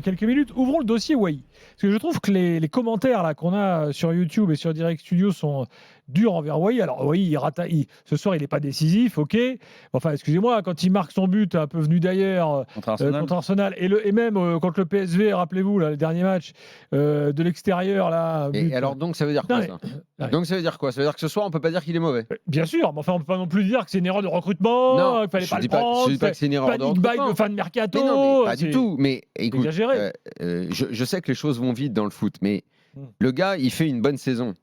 quelques minutes, ouvrons le dossier Wai. Parce que je trouve que les commentaires là, qu'on a sur YouTube et sur Direct Studio sont durs envers Wai. Alors Wai, ce soir, il n'est pas décisif, ok. Enfin, excusez-moi, quand il marque son but, un peu venu d'ailleurs, contre Arsenal, et même contre le PSV, rappelez-vous, là, le dernier match de l'extérieur. Là, et alors donc, ça veut dire quoi ça ? Donc ça veut dire quoi ? Ça veut dire que ce soir, on peut pas dire qu'il est mauvais ? Bien sûr, mais enfin, on peut pas non plus dire que c'est une erreur de recrutement, qu'il fallait pas le prendre. Je dis pas que c'est une erreur de recrutement. De fin de mercato. Mais non, mais pas du tout. Mais écoute, exagéré. Je sais que les choses vont vite dans le foot, mais le gars, il fait une bonne saison.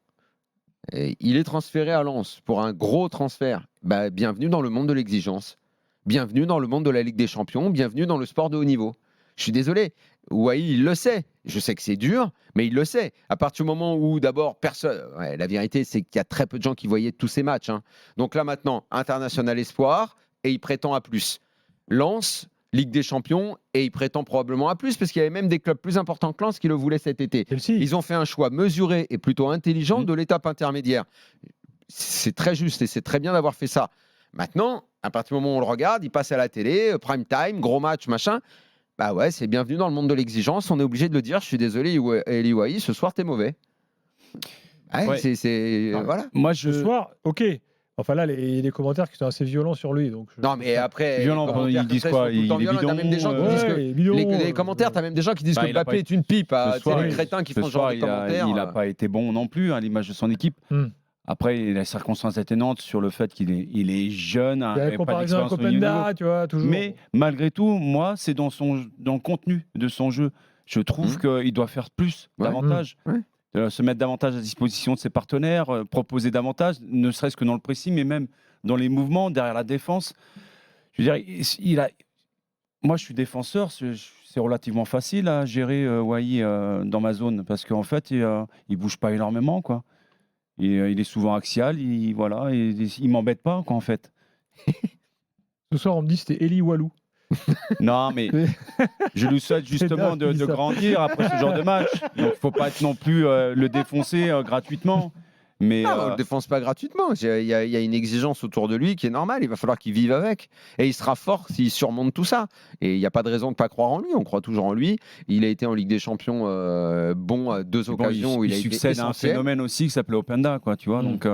Et il est transféré à Lens pour un gros transfert. Bah, bienvenue dans le monde de l'exigence. Bienvenue dans le monde de la Ligue des Champions. Bienvenue dans le sport de haut niveau. Je suis désolé. Wai, il le sait. Je sais que c'est dur, mais il le sait. À partir du moment où, d'abord, personne. Ouais, la vérité, c'est qu'il y a très peu de gens qui voyaient tous ces matchs. Hein. Donc là, maintenant, international espoir, et il prétend à plus. Lens, Ligue des Champions, et il prétend probablement à plus, parce qu'il y avait même des clubs plus importants que Lens qui le voulaient cet été. Ils ont fait un choix mesuré et plutôt intelligent de l'étape intermédiaire. C'est très juste et c'est très bien d'avoir fait ça. Maintenant, à partir du moment où on le regarde, il passe à la télé, prime time, gros match, machin. Bah ouais, c'est bienvenu dans le monde de l'exigence. On est obligé de le dire. Je suis désolé, Eli Wai, ce soir, t'es mauvais. Ouais. Voilà. Moi, ce soir, ok. Enfin là, les commentaires qui sont assez violents sur lui. Donc Non, mais après, violent, ils disent quoi ? Il est bidon. T'as même des gens qui disent que les commentaires, t'as même des gens qui disent que Mbappé est une pipe. C'est les crétins qui font ce genre de commentaires. Il n'a pas été bon non plus à l'image de son équipe. Après, il y a la circonstance atténuante sur le fait qu'il est jeune. Il y a la comparaison avec Openda, tu vois, toujours. Mais malgré tout, moi, c'est dans le contenu de son jeu. Je trouve qu'il doit faire plus, davantage. Se mettre davantage à disposition de ses partenaires, proposer davantage, ne serait-ce que dans le pressing, mais même dans les mouvements, derrière la défense. Je veux dire, moi, je suis défenseur, c'est relativement facile à gérer Wai dans ma zone, parce qu'en fait, il ne bouge pas énormément, quoi. Il est souvent axial, il m'embête pas, quoi, en fait. Ce soir, on me dit que c'était Eli Walou. Non, mais je lui souhaite justement de grandir après ce genre de match. Donc, il ne faut pas être non plus le défoncer gratuitement. Mais on ne le défonce pas gratuitement. Il y a une exigence autour de lui qui est normale. Il va falloir qu'il vive avec. Et il sera fort s'il surmonte tout ça. Et il n'y a pas de raison de ne pas croire en lui. On croit toujours en lui. Il a été en Ligue des Champions à deux occasions où il a été succède à un phénomène aussi qui s'appelait Openda, quoi, tu vois. Donc,